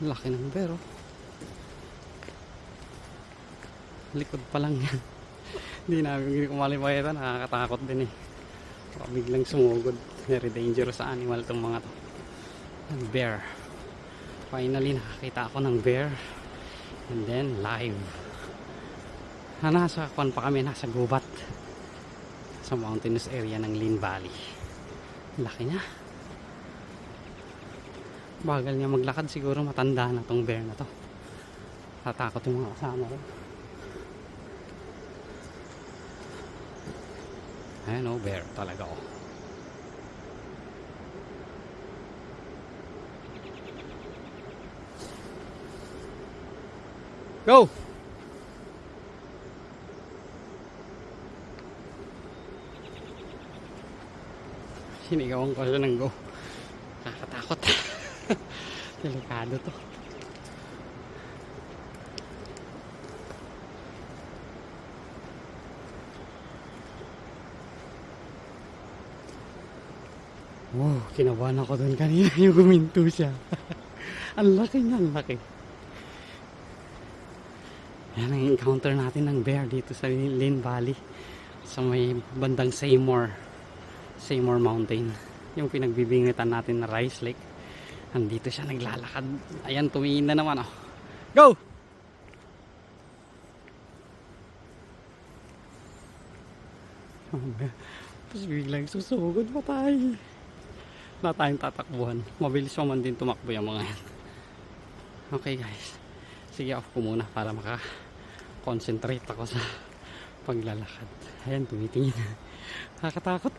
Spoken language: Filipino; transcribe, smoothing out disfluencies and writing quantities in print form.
Laki ng bear, oh. Likod pa lang yan. Hindi ko malimakita, nakakatakot din eh. Baka biglang sumugod. Very dangerous animal itong mga to. Bear. Finally nakakita ako ng bear. And then live. Nasa kwan pa kami, nasa gubat. Sa mountainous area ng Lynn Valley. Laki niya. Bagal niya maglakad, siguro matanda na tong bear na to. Tatakot yung mga kasama ko. Ayan o, bear talaga o. Go! Sinigawan ko siya ng go. Nakakatakot. Delikado to. Wow, kinabahan ako doon kanina yung guminto siya. Ang laki niya, ang laki. Yan ang encounter natin ng bear dito sa Lynn Valley. Sa may bandang Seymour Mountain. Yung pinagbibingitan natin na Rice Lake. Nandito siya naglalakad. Ayan, tumingin na naman oh. Go! Tapos biglang susugod pa tayo. Wala tayong tatakbuhan. Mabilis pa man din tumakbo yung mga yan. Okay guys. Sige, off ko muna para maka-concentrate ako sa paglalakad. Ayan, tumitingin. Nakakatakot.